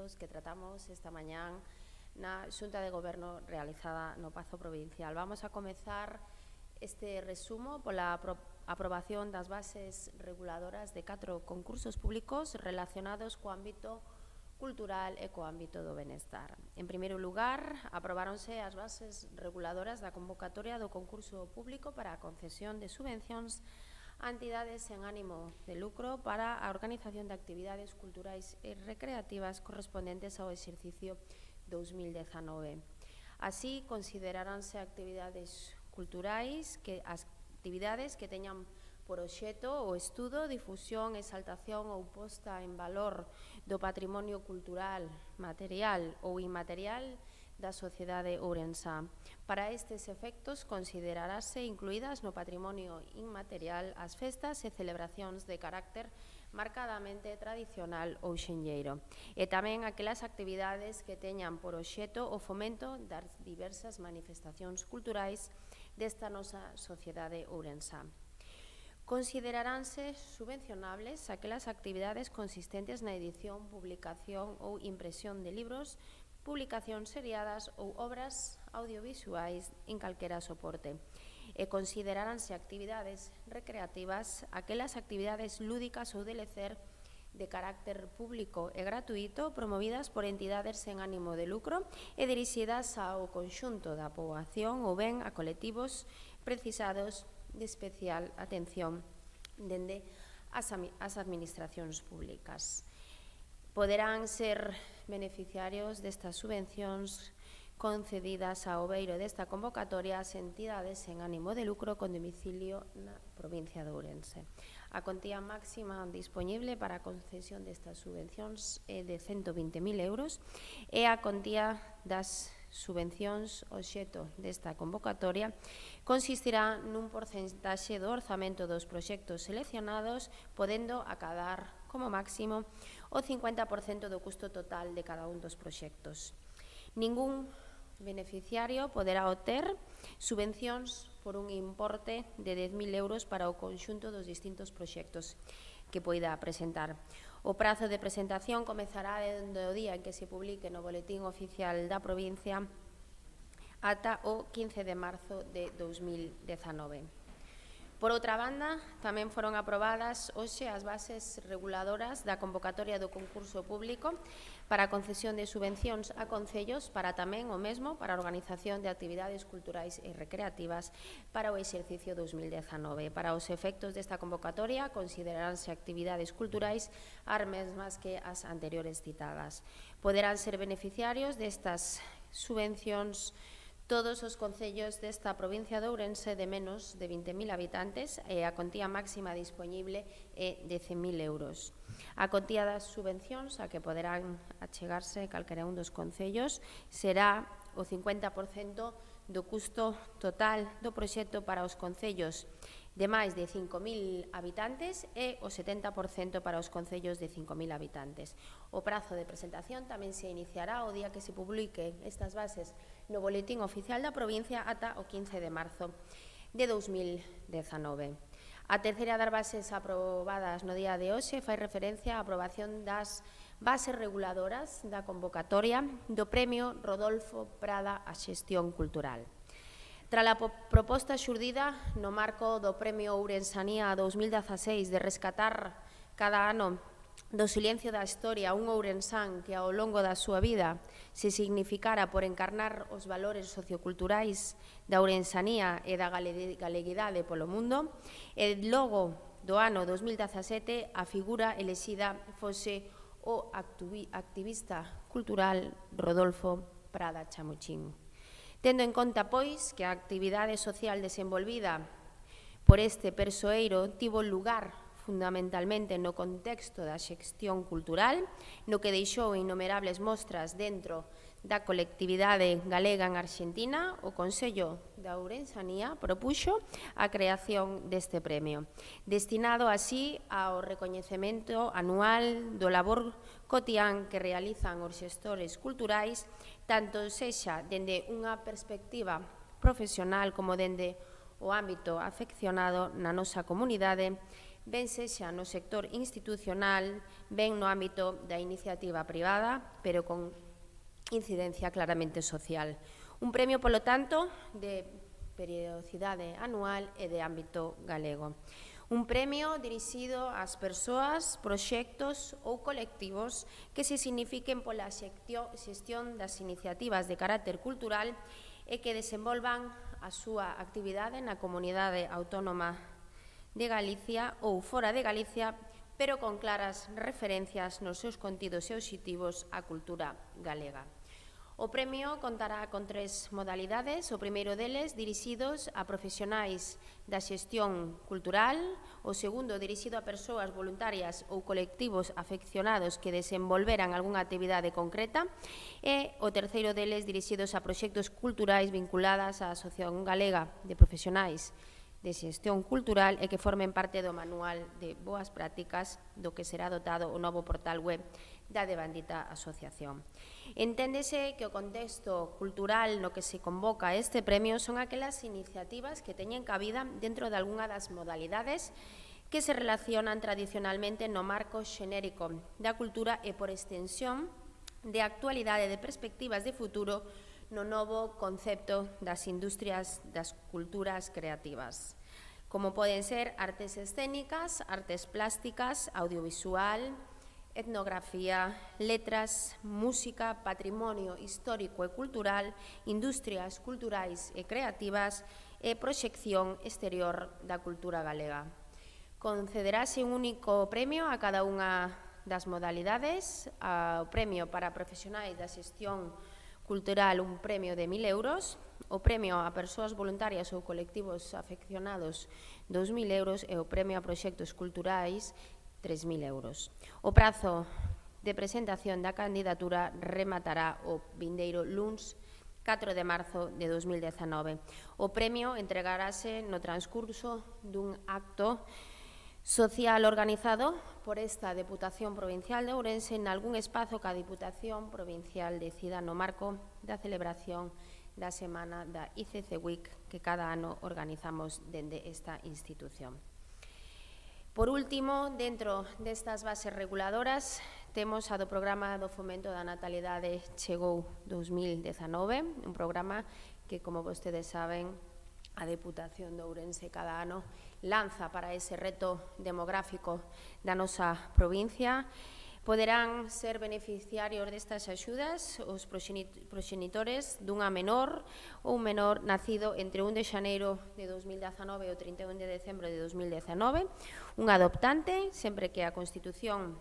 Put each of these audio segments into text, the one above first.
asuntos que tratamos esta mañá na Xunta de Goberno realizada no Pazo Provincial. Vamos a comezar este resumo pola aprobación das bases reguladoras de 4 concursos públicos relacionados co ámbito cultural e co ámbito do benestar. En primeiro lugar, aprobáronse as bases reguladoras da convocatoria do concurso público para a concesión de subvencións a entidades sen ánimo de lucro para a organización de actividades culturais e recreativas correspondentes ao exercicio 2019. Así, consideraránse actividades culturais as actividades que teñan por obxeto o estudo, difusión, exaltación ou posta en valor do patrimonio cultural, material ou inmaterial da sociedade ourensá. Para estes efectos, considerarase incluídas no patrimonio inmaterial as festas e celebracións de carácter marcadamente tradicional ou xenlleiro, e tamén aquelas actividades que teñan por obxeto o fomento das diversas manifestacións culturais desta nosa sociedade ourensá. Consideraránse subvencionables aquelas actividades consistentes na edición, publicación ou impresión de libros, publicacións seriadas ou obras audiovisuais en calquera soporte. E consideraránse actividades recreativas aquelas actividades lúdicas ou de lecer de carácter público e gratuito promovidas por entidades sen ánimo de lucro e dirixidas ao conxunto da poboación ou ben a colectivos precisados de especial atención dende as administracións públicas. Poderán ser beneficiarios destas subvencións concedidas ao beiro desta convocatoria as entidades sen ánimo de lucro con domicilio na provincia de Ourense. A contía máxima dispoñible para a concesión destas subvencións é de 120.000 euros e a contía das subvencións obxeto desta convocatoria consistirá nun porcentaxe do orzamento dos proxectos seleccionados, podendo acadar como máximo o 50% do custo total de cada un dos proxectos. Ningún beneficiario poderá obter subvencións por un importe de 10.000 euros para o conxunto dos distintos proxectos que poida presentar. O prazo de presentación comezará dende o día en que se publique no Boletín Oficial da provincia ata o 15 de marzo de 2019. Por outra banda, tamén foron aprobadas hoxe as bases reguladoras da convocatoria do concurso público para a concesión de subvencións a concellos para tamén o mesmo para a organización de actividades culturais e recreativas para o exercicio 2019. Para os efectos desta convocatoria consideraránse actividades culturais as mesmas que as anteriores citadas. Poderán ser beneficiarios destas subvencións todos os concellos desta provincia de Ourense de menos de 20.000 habitantes e a contía máxima dispoñible é de 100.000 euros. A contía das subvencións a que poderán achegarse calquera un dos concellos será o 50% do custo total do proxecto para os concellos de máis de 5.000 habitantes e o 70% para os concellos de 5.000 habitantes. O prazo de presentación tamén se iniciará o día que se publique estas bases no Boletín Oficial da provincia ata o 15 de marzo de 2019. A terceira das bases aprobadas no día de hoxe fai referencia á aprobación das bases reguladoras da convocatoria do Premio Rodolfo Prada á Xestión Cultural. Tras a proposta xurdida no marco do Premio Ourensanía 2016 de rescatar cada ano do silencio da historia un ourensán que ao longo da súa vida se significara por encarnar os valores socioculturais da ourensanía e da galeguidade polo mundo, e logo do ano 2017 a figura elexida fose o activista cultural Rodolfo Prada Chamuchín. Tendo en conta, pois, que a actividade social desenvolvida por este persoeiro tivo lugar fundamentalmente no contexto da xestión cultural, no que deixou innumerables mostras dentro da colectividade galega en Arxentina, o Consello da Ourensanía propuxo a creación deste premio, destinado así ao recoñecemento anual do labor cotián que realizan os xestores culturais, tanto sexa dende unha perspectiva profesional como dende o ámbito afeccionado na nosa comunidade, ben sexa no sector institucional, ben no ámbito da iniciativa privada, pero con incidencia claramente social. Un premio, polo tanto, de periodicidade anual e de ámbito galego. Un premio dirixido ás persoas, proxectos ou colectivos que se signifiquen pola xestión das iniciativas de carácter cultural e que desenvolvan a súa actividade na comunidade autónoma de Galicia ou fora de Galicia, pero con claras referencias nos seus contidos e obxectivos á cultura galega. O premio contará con 3 modalidades. O primeiro deles dirixidos a profesionais da xestión cultural, o segundo dirixido a persoas voluntarias ou colectivos afeccionados que desenvolveran algunha actividade concreta e o terceiro deles dirixidos a proxectos culturais vinculadas á Asociación Galega de Profesionais de Xestión Cultural e que formen parte do Manual de Boas Prácticas do que será dotado o novo portal web da devandita asociación. Enténdese que o contexto cultural no que se convoca este premio son aquelas iniciativas que teñen cabida dentro de algunha das modalidades que se relacionan tradicionalmente no marco xenérico da cultura e, por extensión, de actualidade e de perspectivas de futuro no novo concepto das industrias das culturas creativas, como poden ser artes escénicas, artes plásticas, audiovisual, etnografía, letras, música, patrimonio histórico e cultural, industrias culturais e creativas e proxección exterior da cultura galega. Concederase un único premio a cada unha das modalidades. O premio para profesionais da xestión cultural, un premio de 1.000 euros, o premio a persoas voluntarias ou colectivos afeccionados, 2.000 euros, e o premio a proxectos culturais, 3.000 euros. O prazo de presentación da candidatura rematará o vindeiro luns 4 de marzo de 2019. O premio entregarase no transcurso dun acto social organizado por esta Deputación Provincial de Ourense en algún espazo que a Deputación Provincial decida no marco da celebración da Semana da ICC Week que cada ano organizamos dende esta institución. Por último, dentro destas bases reguladoras, temos a do Programa do Fomento da Natalidade Chegou 2019, un programa que, como vostedes saben, a Deputación de Ourense cada ano lanza para ese reto demográfico da nosa provincia. Poderán ser beneficiarios destas axudas os proxenitores dunha menor ou un menor nacido entre 1 de xaneiro de 2019 e o 31 de decembro de 2019, un adoptante, sempre que a constitución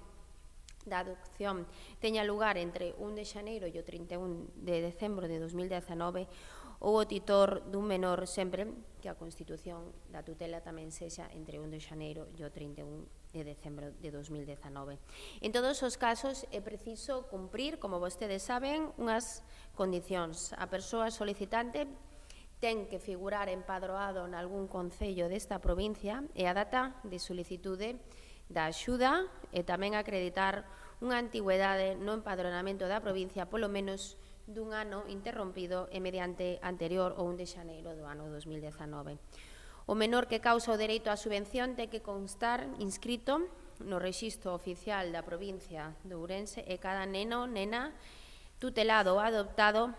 da adopción teña lugar entre 1 de xaneiro e o 31 de decembro de 2019, ou o titor dun menor sempre que a constitución da tutela tamén sexa entre 1 de xaneiro e o 31 de decembro de 2019. En todos os casos é preciso cumprir, como vostedes saben, unhas condicións. A persoa solicitante ten que figurar empadroado nalgún concello desta provincia e a data de solicitude da axuda e tamén acreditar unha antigüedade no empadronamento da provincia polo menos dun ano interrompido e mediante anterior ao 1 de xaneiro do ano 2019. O menor que causa o dereito á subvención ten que constar inscrito no rexistro oficial da provincia de Ourense e cada neno, nena, tutelado ou adoptado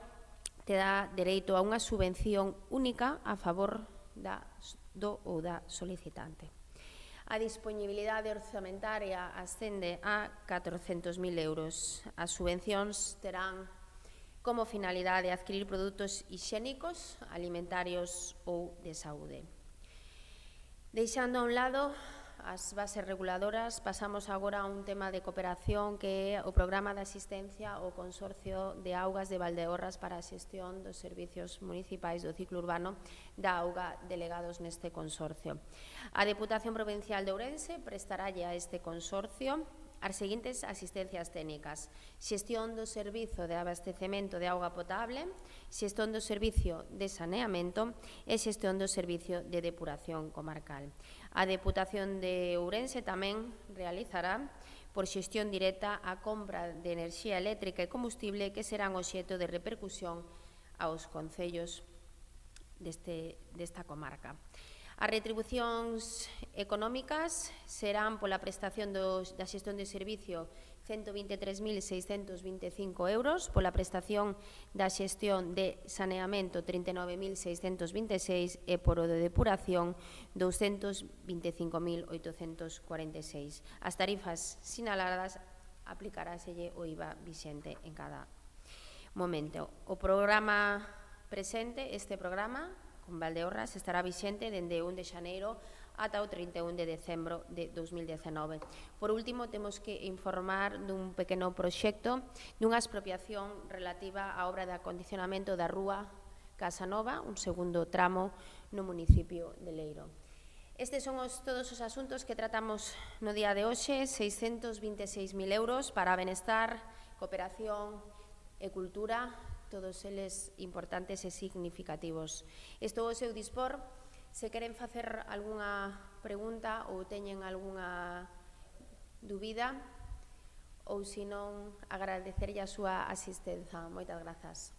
te dá dereito a unha subvención única a favor do ou da solicitante. A disponibilidade orzamentaria ascende a 400.000 euros. As subvencións terán como finalidade adquirir produtos hixiénicos, alimentarios ou de saúde. Deixando a un lado as bases reguladoras, pasamos agora a un tema de cooperación que é o Programa de Asistencia ao Consorcio de Augas de Valdeorras para a xestión dos servicios municipais do ciclo urbano da auga delegados neste consorcio. A Deputación Provincial de Ourense prestaralle a este consorcio as seguintes asistencias técnicas: xestión do servizo de abastecemento de auga potable, xestión do servicio de saneamento e xestión do servicio de depuración comarcal. A Deputación de Ourense tamén realizará por xestión directa a compra de enerxía eléctrica e combustible que serán obxecto de repercusión aos concellos desta comarca. As retribucións económicas serán pola prestación da xestión de servicio 123.625 euros, pola prestación da xestión de saneamento 39.626 e por o de depuración 225.846. As tarifas sinaladas aplicaráselle o IVA vixente en cada momento. O programa presente, este programa, con Valdeorras, estará vixente dende 1 de xaneiro ata o 31 de decembro de 2019. Por último, temos que informar dun pequeno proxecto dunha expropiación relativa á obra de acondicionamento da rúa Casa Nova, un segundo tramo no municipio de Leiro. Estes son todos os asuntos que tratamos no día de hoxe, 626.000 euros para benestar, cooperación e cultura, todos eles importantes e significativos. Estou ao seu dispor, se queren facer algunha pregunta ou teñen algunha dúbida, ou se non, agradecerlle a súa asistencia. Moitas grazas.